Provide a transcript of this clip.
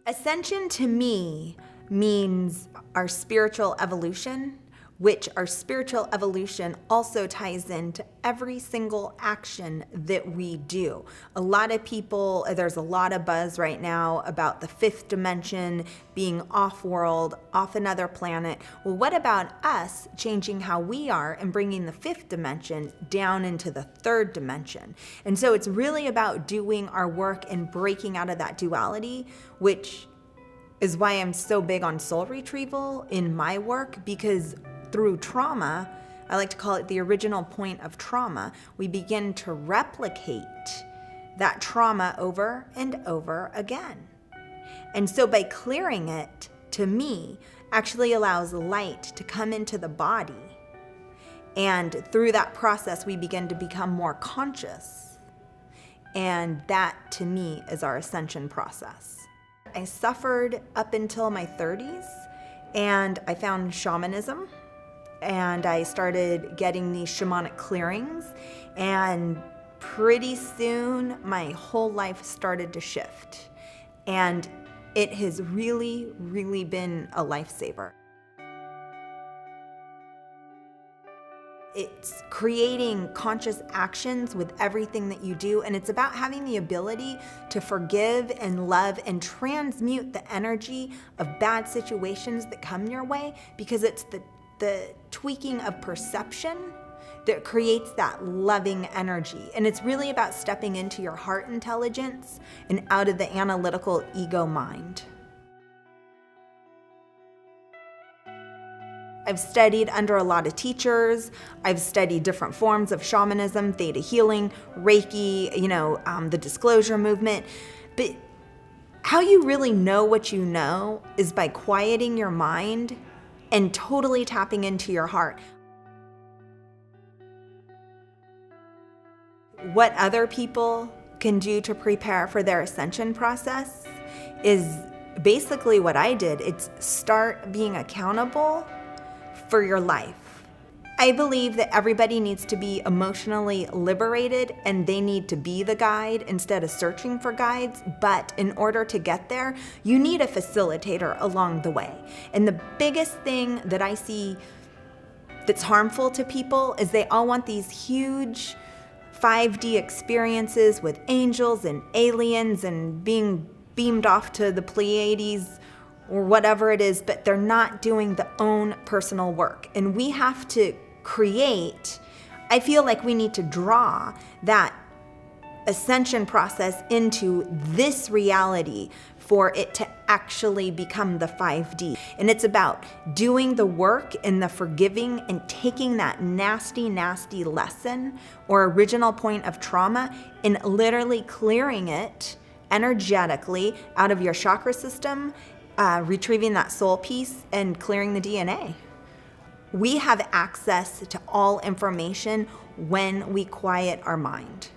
Ascension to me means our spiritual evolution, which our spiritual evolution also ties into every single action that we do. A lot of people, there's a lot of buzz right now about the fifth dimension being off-world, off another planet. Well, what about us changing how we are and bringing the fifth dimension down into the third dimension? And so it's really about doing our work and breaking out of that duality, which is why I'm so big on soul retrieval in my work, because through trauma, I like to call it the original point of trauma, we begin to replicate that trauma over and over again. And so by clearing it, to me, actually allows light to come into the body. And through that process, we begin to become more conscious. And that, to me, is our ascension process. I suffered up until my 30s, and I found shamanism, and I started getting these shamanic clearings, and pretty soon my whole life started to shift, and it has really, really been a lifesaver. It's creating conscious actions with everything that you do, and it's about having the ability to forgive and love and transmute the energy of bad situations that come your way, because it's the tweaking of perception that creates that loving energy. And it's really about stepping into your heart intelligence and out of the analytical ego mind. I've studied under a lot of teachers. I've studied different forms of shamanism, Theta Healing, Reiki, the disclosure movement. But how you really know what you know is by quieting your mind and totally tapping into your heart. What other people can do to prepare for their ascension process is basically what I did. It's start being accountable for your life. I believe that everybody needs to be emotionally liberated, and they need to be the guide instead of searching for guides. But in order to get there, you need a facilitator along the way. And the biggest thing that I see that's harmful to people is they all want these huge 5D experiences with angels and aliens and being beamed off to the Pleiades or whatever it is, but they're not doing the own personal work. And we have to create, I feel like we need to draw that ascension process into this reality for it to actually become the 5D. And it's about doing the work and the forgiving and taking that nasty, nasty lesson or original point of trauma and literally clearing it energetically out of your chakra system, retrieving that soul piece and clearing the DNA. We have access to all information when we quiet our mind.